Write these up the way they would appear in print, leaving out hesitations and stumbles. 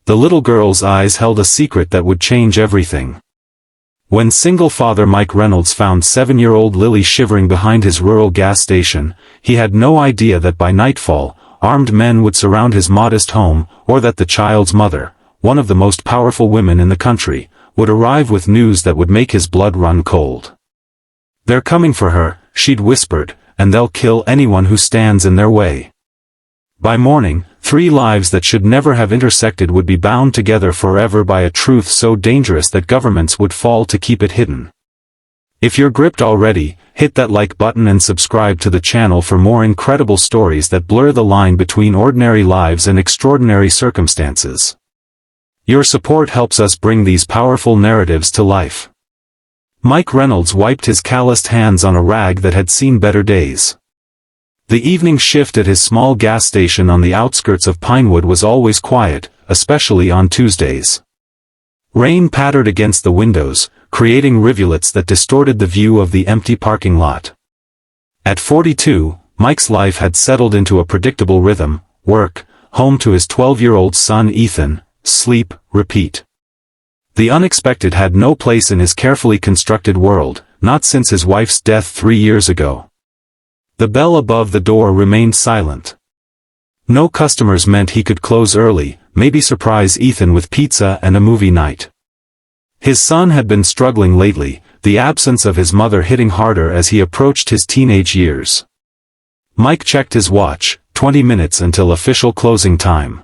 The little girl's eyes held a secret that would change everything. When single father Mike Reynolds found 7-year-old Lily shivering behind his rural gas station, he had no idea that by nightfall, armed men would surround his modest home, or that the child's mother, one of the most powerful women in the country, would arrive with news that would make his blood run cold. "They're coming for her," she'd whispered, "and they'll kill anyone who stands in their way." By morning, 3 lives that should never have intersected would be bound together forever by a truth so dangerous that governments would fall to keep it hidden. If you're gripped already, hit that like button and subscribe to the channel for more incredible stories that blur the line between ordinary lives and extraordinary circumstances. Your support helps us bring these powerful narratives to life. Mike Reynolds wiped his calloused hands on a rag that had seen better days. The evening shift at his small gas station on the outskirts of Pinewood was always quiet, especially on Tuesdays. Rain pattered against the windows, creating rivulets that distorted the view of the empty parking lot. At 42, Mike's life had settled into a predictable rhythm: work, home to his 12-year-old son Ethan, sleep, repeat. The unexpected had no place in his carefully constructed world, not since his wife's death 3 years ago. The bell above the door remained silent. No customers meant he could close early, maybe surprise Ethan with pizza and a movie night. His son had been struggling lately, the absence of his mother hitting harder as he approached his teenage years. Mike checked his watch, 20 minutes until official closing time.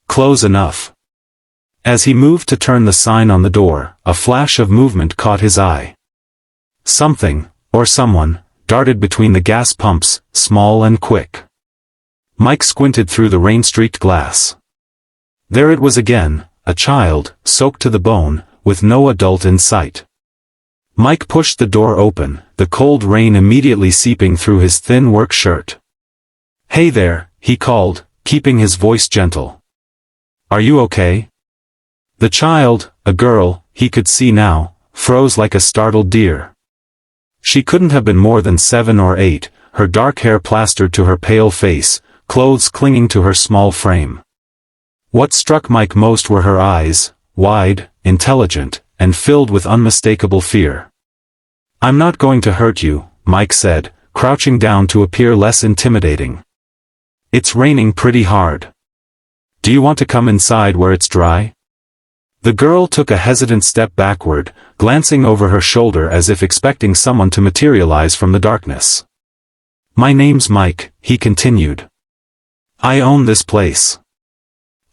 Close enough. As he moved to turn the sign on the door, a flash of movement caught his eye. Something, or someone, darted between the gas pumps, small and quick. Mike squinted through the rain-streaked glass. There it was again, a child, soaked to the bone, with no adult in sight. Mike pushed the door open, the cold rain immediately seeping through his thin work shirt. "Hey there," he called, keeping his voice gentle. "Are you okay?" The child, a girl, he could see now, froze like a startled deer. She couldn't have been more than 7 or 8, her dark hair plastered to her pale face, clothes clinging to her small frame. What struck Mike most were her eyes, wide, intelligent, and filled with unmistakable fear. "I'm not going to hurt you," Mike said, crouching down to appear less intimidating. "It's raining pretty hard. Do you want to come inside where it's dry?" The girl took a hesitant step backward, glancing over her shoulder as if expecting someone to materialize from the darkness. "My name's Mike," he continued. "I own this place.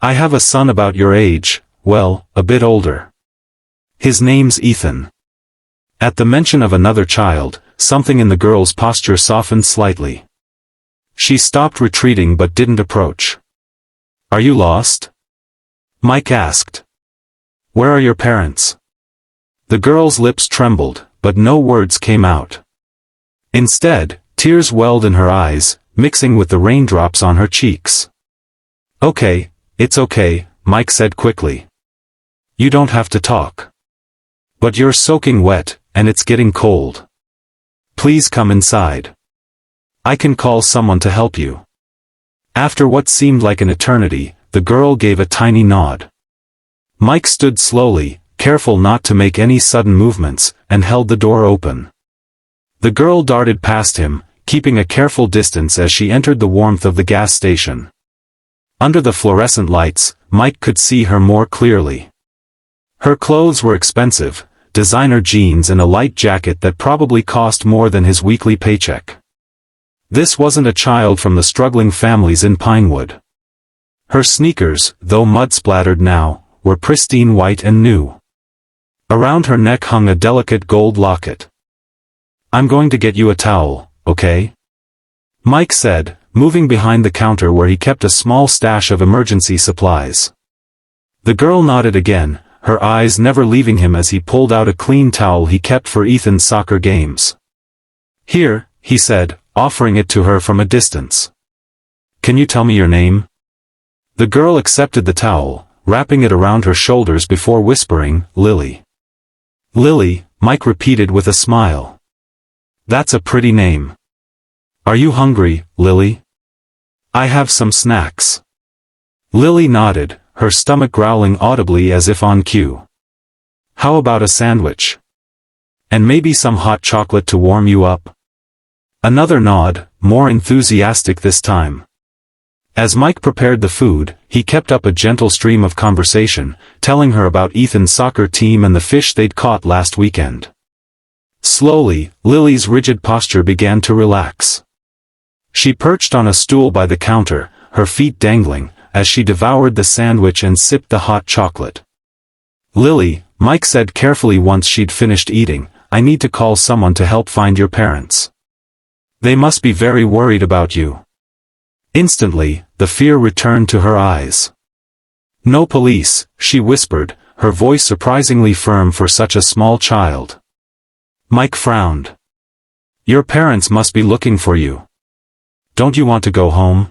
I have a son about your age, well, a bit older. His name's Ethan." At the mention of another child, something in the girl's posture softened slightly. She stopped retreating but didn't approach. "Are you lost?" Mike asked. "Where are your parents?" The girl's lips trembled, but no words came out. Instead, tears welled in her eyes, mixing with the raindrops on her cheeks. "Okay, it's okay," Mike said quickly. "You don't have to talk. But you're soaking wet, and it's getting cold. Please come inside. I can call someone to help you." After what seemed like an eternity, the girl gave a tiny nod. Mike stood slowly, careful not to make any sudden movements, and held the door open. The girl darted past him, keeping a careful distance as she entered the warmth of the gas station. Under the fluorescent lights, Mike could see her more clearly. Her clothes were expensive, designer jeans and a light jacket that probably cost more than his weekly paycheck. This wasn't a child from the struggling families in Pinewood. Her sneakers, though mud-splattered now, were pristine white and new. Around her neck hung a delicate gold locket. "I'm going to get you a towel, okay?" Mike said, moving behind the counter where he kept a small stash of emergency supplies. The girl nodded again, her eyes never leaving him as he pulled out a clean towel he kept for Ethan's soccer games. "Here," he said, offering it to her from a distance. "Can you tell me your name?" The girl accepted the towel, wrapping it around her shoulders before whispering, "Lily." "Lily," Mike repeated with a smile. "That's a pretty name. Are you hungry, Lily? I have some snacks." Lily nodded, her stomach growling audibly as if on cue. "How about a sandwich? And maybe some hot chocolate to warm you up?" Another nod, more enthusiastic this time. As Mike prepared the food, he kept up a gentle stream of conversation, telling her about Ethan's soccer team and the fish they'd caught last weekend. Slowly, Lily's rigid posture began to relax. She perched on a stool by the counter, her feet dangling, as she devoured the sandwich and sipped the hot chocolate. "Lily," Mike said carefully once she'd finished eating, "I need to call someone to help find your parents. They must be very worried about you." Instantly, the fear returned to her eyes. "No police," she whispered, her voice surprisingly firm for such a small child. Mike frowned. "Your parents must be looking for you. Don't you want to go home?"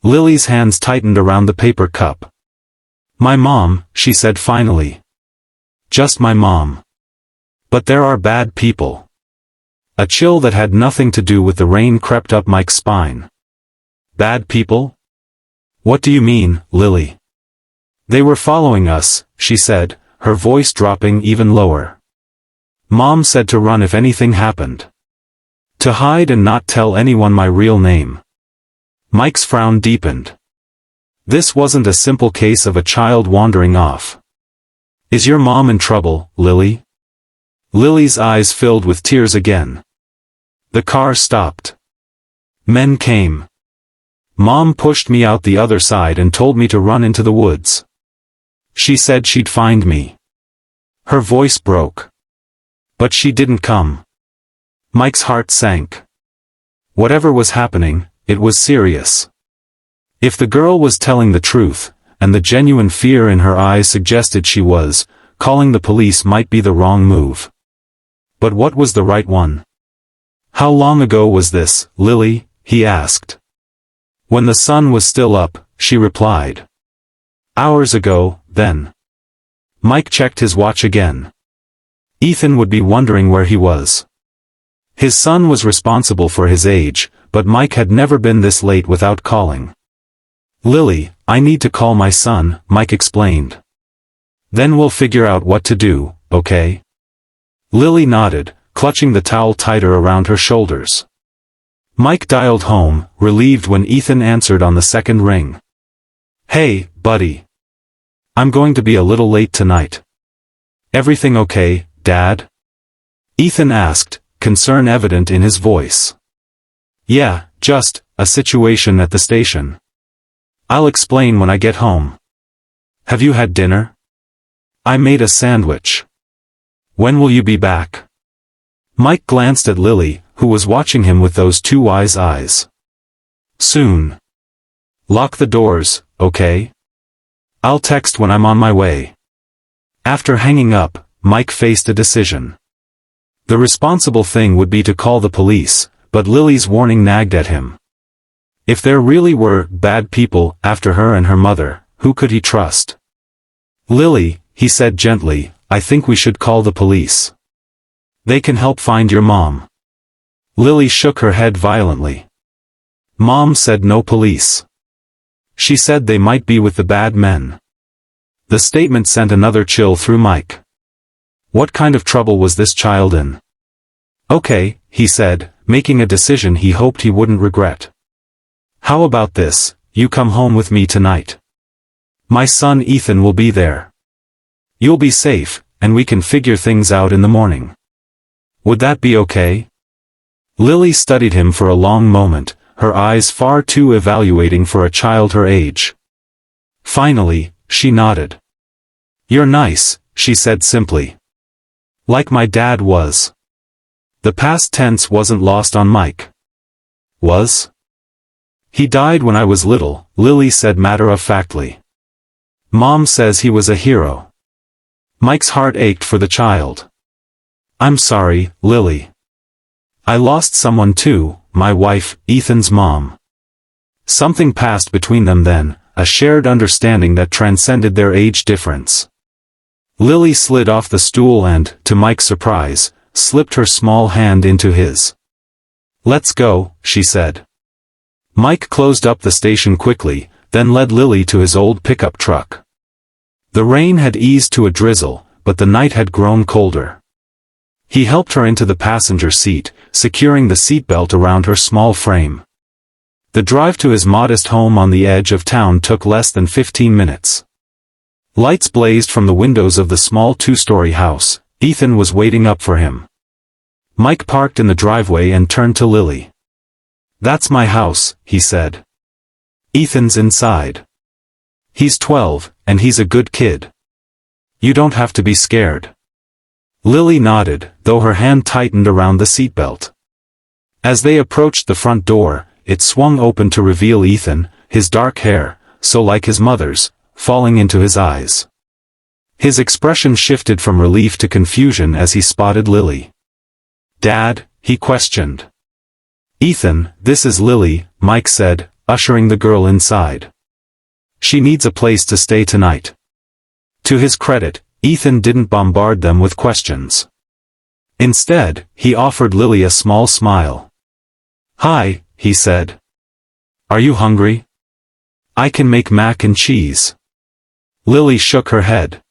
Lily's hands tightened around the paper cup. "My mom," she said finally. "Just my mom. But there are bad people." A chill that had nothing to do with the rain crept up Mike's spine. "Bad people? What do you mean, Lily?" "They were following us," she said, her voice dropping even lower. "Mom said to run if anything happened. To hide and not tell anyone my real name." Mike's frown deepened. This wasn't a simple case of a child wandering off. "Is your mom in trouble, Lily?" Lily's eyes filled with tears again. The car stopped. Men came. "Mom pushed me out the other side and told me to run into the woods. She said she'd find me." Her voice broke. "But she didn't come." Mike's heart sank. Whatever was happening, it was serious. If the girl was telling the truth, and the genuine fear in her eyes suggested she was, calling the police might be the wrong move. But what was the right one? "How long ago was this, Lily?" he asked. "When the sun was still up," she replied. "Hours ago, then." Mike checked his watch again. Ethan would be wondering where he was. His son was responsible for his age, but Mike had never been this late without calling. "Lily, I need to call my son," Mike explained. "Then we'll figure out what to do, okay?" Lily nodded, clutching the towel tighter around her shoulders. Mike dialed home, relieved when Ethan answered on the second ring. "Hey, buddy. I'm going to be a little late tonight." "Everything okay, Dad?" Ethan asked, concern evident in his voice. "Yeah, just a situation at the station. I'll explain when I get home." "Have you had dinner?" "I made a sandwich." "When will you be back?" Mike glanced at Lily, who was watching him with those two wise eyes. "Soon. Lock the doors, okay? I'll text when I'm on my way." After hanging up, Mike faced a decision. The responsible thing would be to call the police, but Lily's warning nagged at him. If there really were bad people after her and her mother, who could he trust? "Lily," he said gently, "I think we should call the police. They can help find your mom." Lily shook her head violently. "Mom said no police. She said they might be with the bad men." The statement sent another chill through Mike. What kind of trouble was this child in? "Okay," he said, making a decision he hoped he wouldn't regret. "How about this, you come home with me tonight? My son Ethan will be there. You'll be safe, and we can figure things out in the morning. Would that be okay?" Lily studied him for a long moment, her eyes far too evaluating for a child her age. Finally, she nodded. "You're nice," she said simply. "Like my dad was." The past tense wasn't lost on Mike. "Was?" "He died when I was little," Lily said matter-of-factly. "Mom says he was a hero." Mike's heart ached for the child. "I'm sorry, Lily. I lost someone too, my wife, Ethan's mom." Something passed between them then, a shared understanding that transcended their age difference. Lily slid off the stool and, to Mike's surprise, slipped her small hand into his. "Let's go," she said. Mike closed up the station quickly, then led Lily to his old pickup truck. The rain had eased to a drizzle, but the night had grown colder. He helped her into the passenger seat, securing the seatbelt around her small frame. The drive to his modest home on the edge of town took less than 15 minutes. Lights blazed from the windows of the small two-story house. Ethan was waiting up for him. Mike parked in the driveway and turned to Lily. "That's my house," he said. "Ethan's inside. He's 12, and he's a good kid. You don't have to be scared." Lily nodded, though her hand tightened around the seatbelt. As they approached the front door, it swung open to reveal Ethan, his dark hair, so like his mother's, falling into his eyes. His expression shifted from relief to confusion as he spotted Lily. "Dad?" he questioned. "Ethan, this is Lily," Mike said, ushering the girl inside. "She needs a place to stay tonight." To his credit, Ethan didn't bombard them with questions. Instead, he offered Lily a small smile. "Hi," he said. "Are you hungry? I can make mac and cheese." Lily shook her head.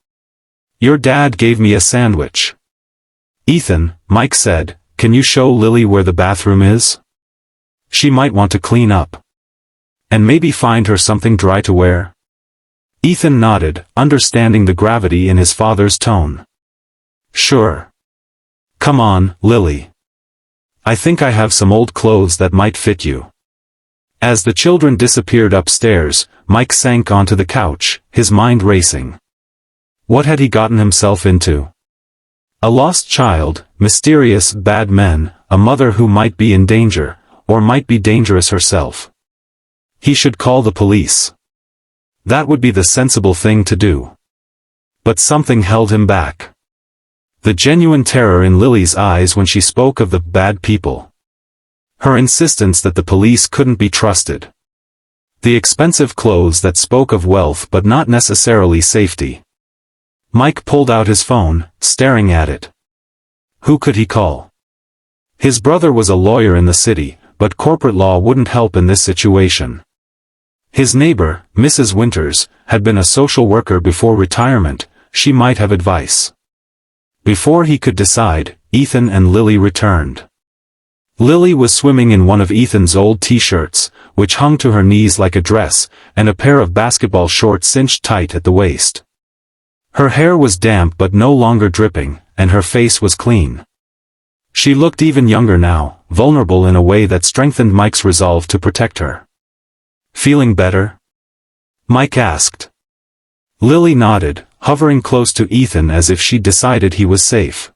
"Your dad gave me a sandwich." "Ethan," Mike said, "can you show Lily where the bathroom is? She might want to clean up. And maybe find her something dry to wear." Ethan nodded, understanding the gravity in his father's tone. "Sure. Come on, Lily. I think I have some old clothes that might fit you." As the children disappeared upstairs, Mike sank onto the couch, his mind racing. What had he gotten himself into? A lost child, mysterious bad men, a mother who might be in danger, or might be dangerous herself. He should call the police. That would be the sensible thing to do. But something held him back. The genuine terror in Lily's eyes when she spoke of the bad people. Her insistence that the police couldn't be trusted. The expensive clothes that spoke of wealth but not necessarily safety. Mike pulled out his phone, staring at it. Who could he call? His brother was a lawyer in the city, but corporate law wouldn't help in this situation. His neighbor, Mrs. Winters, had been a social worker before retirement. She might have advice. Before he could decide, Ethan and Lily returned. Lily was swimming in one of Ethan's old t-shirts, which hung to her knees like a dress, and a pair of basketball shorts cinched tight at the waist. Her hair was damp but no longer dripping, and her face was clean. She looked even younger now, vulnerable in a way that strengthened Mike's resolve to protect her. "Feeling better?" Mike asked. Lily nodded, hovering close to Ethan as if she decided he was safe.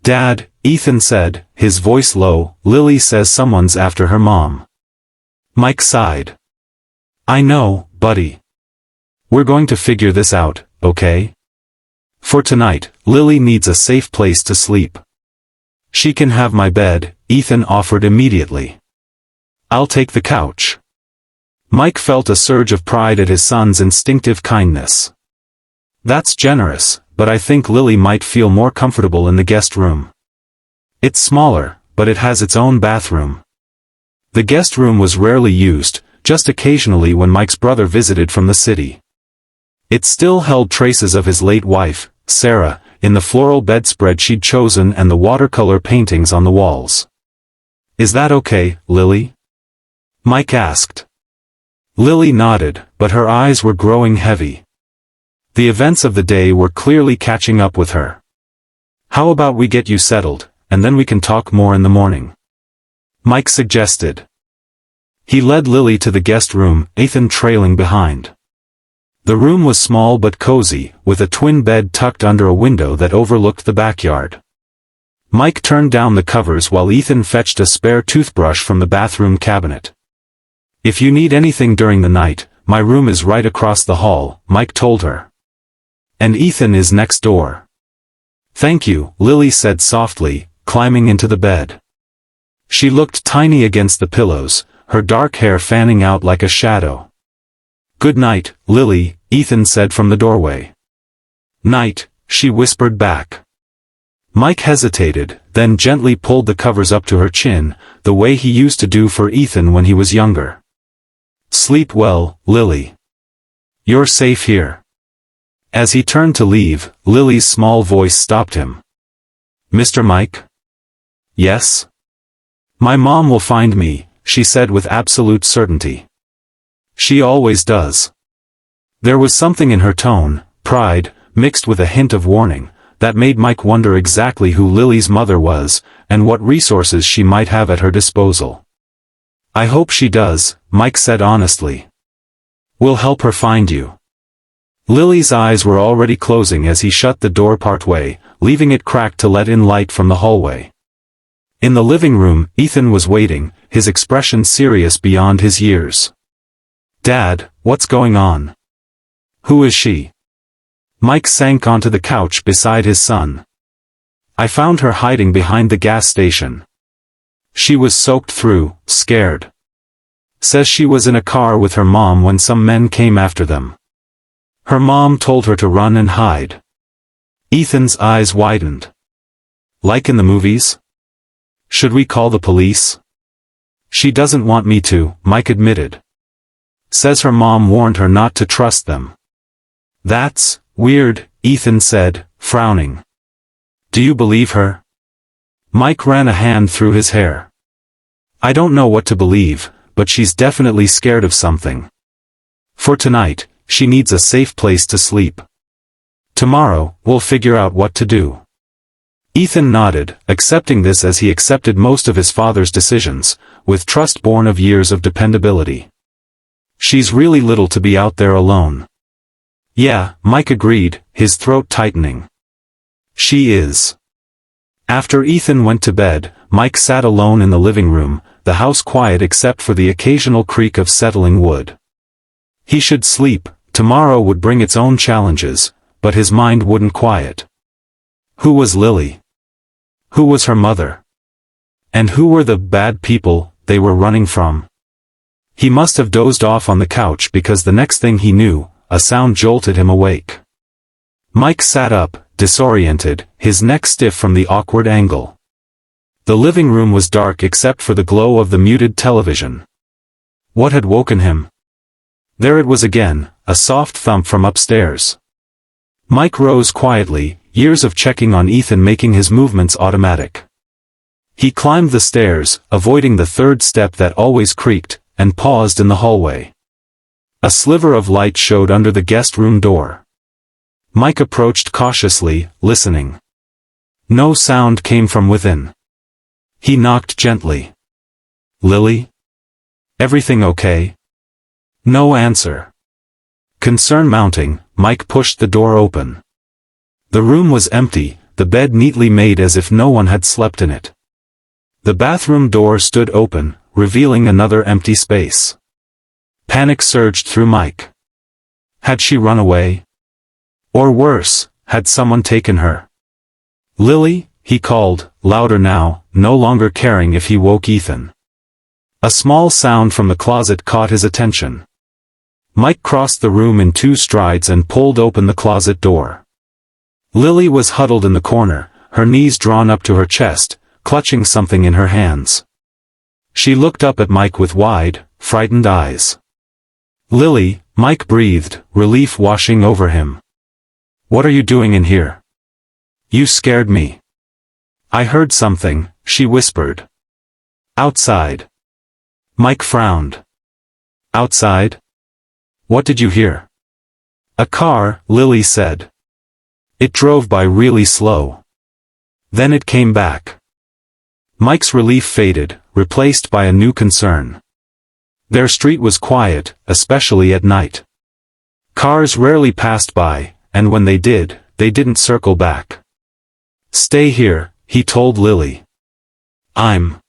"Dad," Ethan said, his voice low, "Lily says someone's after her mom." Mike sighed. "I know, buddy. We're going to figure this out, okay? For tonight, Lily needs a safe place to sleep." "She can have my bed," Ethan offered immediately. "I'll take the couch." Mike felt a surge of pride at his son's instinctive kindness. "That's generous, but I think Lily might feel more comfortable in the guest room. It's smaller, but it has its own bathroom." The guest room was rarely used, just occasionally when Mike's brother visited from the city. It still held traces of his late wife, Sarah, in the floral bedspread she'd chosen and the watercolor paintings on the walls. "Is that okay, Lily?" Mike asked. Lily nodded, but her eyes were growing heavy. The events of the day were clearly catching up with her. "How about we get you settled, and then we can talk more in the morning?" Mike suggested. He led Lily to the guest room, Ethan trailing behind. The room was small but cozy, with a twin bed tucked under a window that overlooked the backyard. Mike turned down the covers while Ethan fetched a spare toothbrush from the bathroom cabinet. "If you need anything during the night, my room is right across the hall," Mike told her. "And Ethan is next door." "Thank you," Lily said softly, climbing into the bed. She looked tiny against the pillows, her dark hair fanning out like a shadow. "Good night, Lily," Ethan said from the doorway. "Night," she whispered back. Mike hesitated, then gently pulled the covers up to her chin, the way he used to do for Ethan when he was younger. Sleep well, Lily. You're safe here. As he turned to leave, Lily's small voice stopped him. Mr. Mike? Yes? My mom will find me, she said with absolute certainty. She always does. There was something in her tone, pride, mixed with a hint of warning, that made Mike wonder exactly who Lily's mother was, and what resources she might have at her disposal. I hope she does, Mike said honestly. We'll help her find you. Lily's eyes were already closing as he shut the door partway, leaving it cracked to let in light from the hallway. In the living room, Ethan was waiting, his expression serious beyond his years. Dad, what's going on? Who is she? Mike sank onto the couch beside his son. I found her hiding behind the gas station. She was soaked through, scared. Says she was in a car with her mom when some men came after them. Her mom told her to run and hide. Ethan's eyes widened. Like in the movies? Should we call the police? She doesn't want me to, Mike admitted. Says her mom warned her not to trust them. That's weird, Ethan said, frowning. Do you believe her? Mike ran a hand through his hair. I don't know what to believe, but she's definitely scared of something. For tonight, she needs a safe place to sleep. Tomorrow, we'll figure out what to do. Ethan nodded, accepting this as he accepted most of his father's decisions, with trust born of years of dependability. She's really little to be out there alone. Yeah, Mike agreed, his throat tightening. She is. After Ethan went to bed, Mike sat alone in the living room, the house quiet except for the occasional creak of settling wood. He should sleep, tomorrow would bring its own challenges, but his mind wouldn't quiet. Who was Lily? Who was her mother? And who were the bad people they were running from? He must have dozed off on the couch because the next thing he knew, a sound jolted him awake. Mike sat up, disoriented, his neck stiff from the awkward angle. The living room was dark except for the glow of the muted television. What had woken him? There it was again, a soft thump from upstairs. Mike rose quietly, years of checking on Ethan making his movements automatic. He climbed the stairs, avoiding the third step that always creaked, and paused in the hallway. A sliver of light showed under the guest room door. Mike approached cautiously, listening. No sound came from within. He knocked gently. Lily? Everything okay? No answer. Concern mounting, Mike pushed the door open. The room was empty, the bed neatly made as if no one had slept in it. The bathroom door stood open, revealing another empty space. Panic surged through Mike. Had she run away? Or worse, had someone taken her? Lily, he called, louder now, no longer caring if he woke Ethan. A small sound from the closet caught his attention. Mike crossed the room in 2 strides and pulled open the closet door. Lily was huddled in the corner, her knees drawn up to her chest, clutching something in her hands. She looked up at Mike with wide, frightened eyes. Lily, Mike breathed, relief washing over him. What are you doing in here? You scared me. I heard something, she whispered. Outside. Mike frowned. Outside? What did you hear? A car, Lily said. It drove by really slow. Then it came back. Mike's relief faded, replaced by a new concern. Their street was quiet, especially at night. Cars rarely passed by, and when they did, they didn't circle back. Stay here, he told Lily. I'm